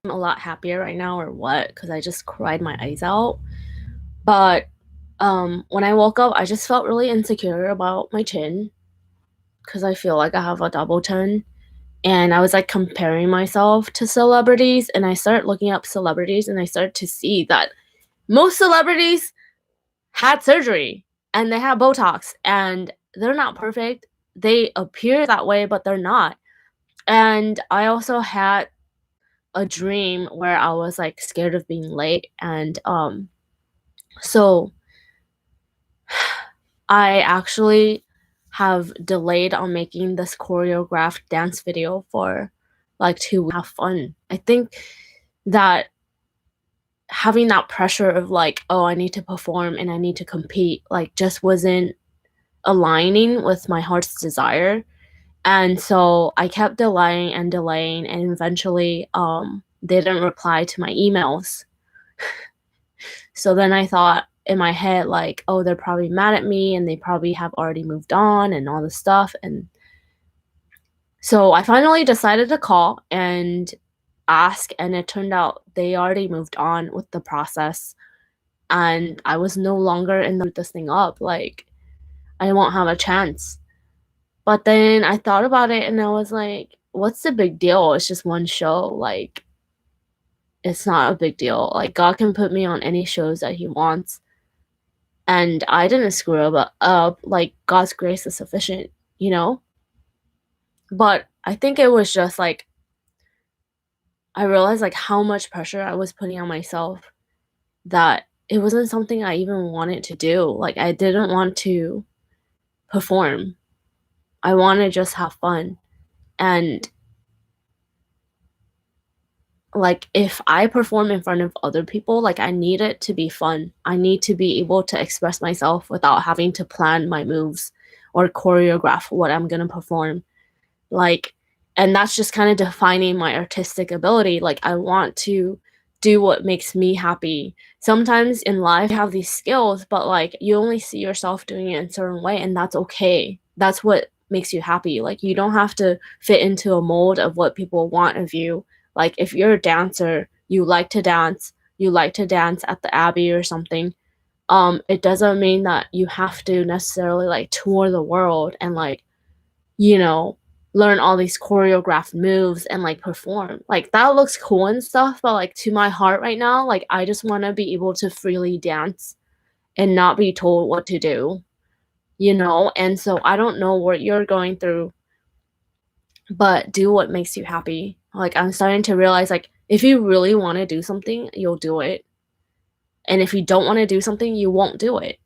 a lot happier right now or what, because I just cried my eyes out. But when I woke up, I just felt really insecure about my chin because I feel like I have a double chin. And I was like comparing myself to celebrities, and I started looking up celebrities, and I started to see that most celebrities had surgery and they have Botox, and they're not perfect. They appear that way, but they're not. And I also had a dream where I was like scared of being late, and so I actually have delayed on making this choreographed dance video for like 2 weeks. Have fun. I think that having that pressure of like, oh, I need to perform and I need to compete, like just wasn't aligning with my heart's desire. And so I kept delaying and delaying, and eventually they didn't reply to my emails. So then I thought in my head, like, oh, they're probably mad at me and they probably have already moved on and all this stuff. And so I finally decided to call and ask, and it turned out they already moved on with the process. And I was no longer in the this thing up. Like, I won't have a chance. But then I thought about it and I was like, what's the big deal? It's just one show. Like, it's not a big deal. Like, God can put me on any shows that He wants. And I didn't screw up. Like, God's grace is sufficient, you know? But I think it was just like, I realized like how much pressure I was putting on myself, that it wasn't something I even wanted to do. Like, I didn't want to perform. I want to just have fun. And like, if I perform in front of other people, like, I need it to be fun. I need to be able to express myself without having to plan my moves or choreograph what I'm going to perform. Like, and that's just kind of defining my artistic ability. Like, I want to do what makes me happy. Sometimes in life you have these skills, but like you only see yourself doing it in a certain way, and that's okay. That's what makes you happy. Like, you don't have to fit into a mold of what people want of you. Like, if you're a dancer, you like to dance at the Abbey or something. It doesn't mean that you have to necessarily like tour the world and like, you know, learn all these choreographed moves and like perform. Like, that looks cool and stuff, but like to my heart right now, like I just want to be able to freely dance and not be told what to do, you know? And so I don't know what you're going through, but do what makes you happy. Like, I'm starting to realize like if you really want to do something, you'll do it. And if you don't want to do something, you won't do it.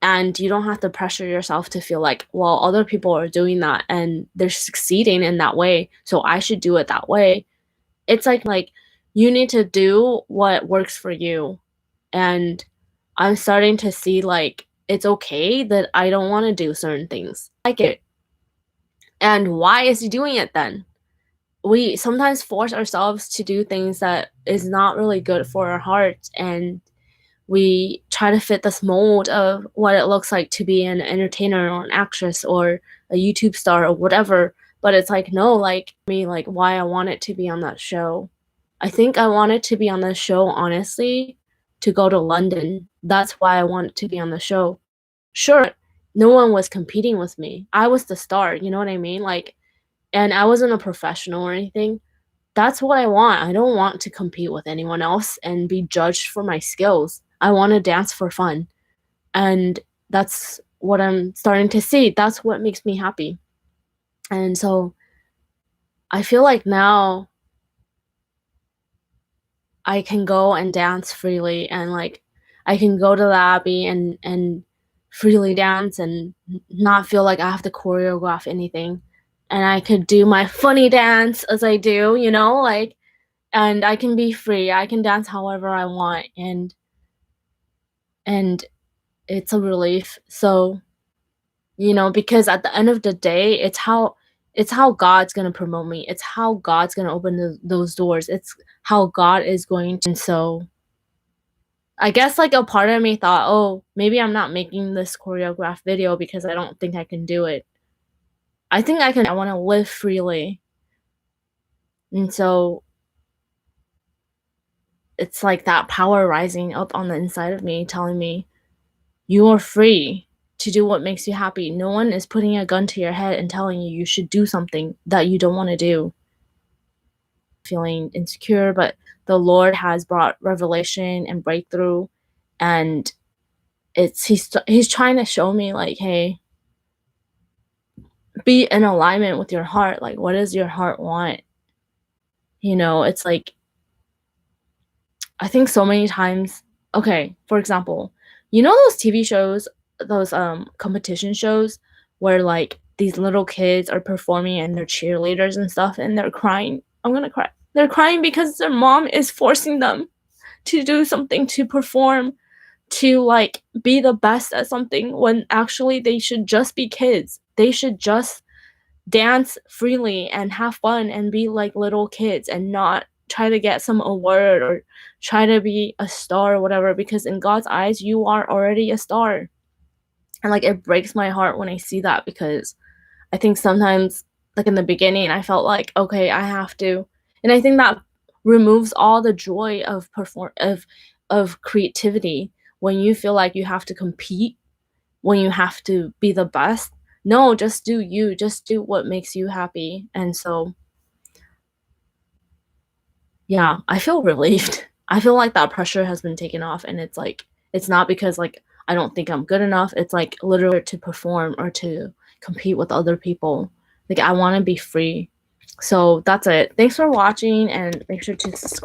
And you don't have to pressure yourself to feel like, well, other people are doing that and they're succeeding in that way, so I should do it that way. It's like you need to do what works for you. And I'm starting to see like it's okay that I don't want to do certain things. Like it. And why is he doing it then? We sometimes force ourselves to do things that is not really good for our hearts, and we try to fit this mold of what it looks like to be an entertainer or an actress or a YouTube star or whatever. But it's like, no, like me, like why I wanted to be on that show. I think I wanted to be on the show, honestly, to go to London. That's why I wanted to be on the show. Sure, no one was competing with me. I was the star, you know what I mean? Like, and I wasn't a professional or anything. That's what I want. I don't want to compete with anyone else and be judged for my skills. I want to dance for fun. And that's what I'm starting to see. That's what makes me happy. And so I feel like now I can go and dance freely, and like I can go to the Abbey and freely dance and not feel like I have to choreograph anything. And I could do my funny dance as I do, you know, like, and I can be free. I can dance however I want, and it's a relief. So, you know, because at the end of the day, it's how God's gonna promote me. It's how God's gonna open those doors. It's how God is going to. And so I guess like a part of me thought, oh, maybe I'm not making this choreographed video because I don't think I can do it. I think I want to live freely. And so it's like that power rising up on the inside of me telling me, "You are free to do what makes you happy. No one is putting a gun to your head and telling you you should do something that you don't wanna do." Feeling insecure, but the Lord has brought revelation and breakthrough, and he's trying to show me, like, "Hey, be in alignment with your heart, like, what does your heart want?" It's like I think so many times okay, for example, those TV shows, those, competition shows where, like, these little kids are performing and they're cheerleaders and stuff, and they're crying? I'm gonna cry. They're crying because their mom is forcing them to do something, to perform, to, like, be the best at something when actually they should just be kids. They should just dance freely and have fun and be like little kids and not try to get some award or try to be a star or whatever, because in God's eyes you are already a star. And like it breaks my heart when I see that, because I think sometimes, like in the beginning, I felt like, okay, I have to, and I think that removes all the joy of creativity when you feel like you have to compete, when you have to be the best. No, just do you, just do what makes you happy. And so, yeah, I feel relieved. I feel like that pressure has been taken off, and it's like it's not because like I don't think I'm good enough. It's like literally to perform or to compete with other people. Like I want to be free. So that's it. Thanks for watching, and make sure to subscribe.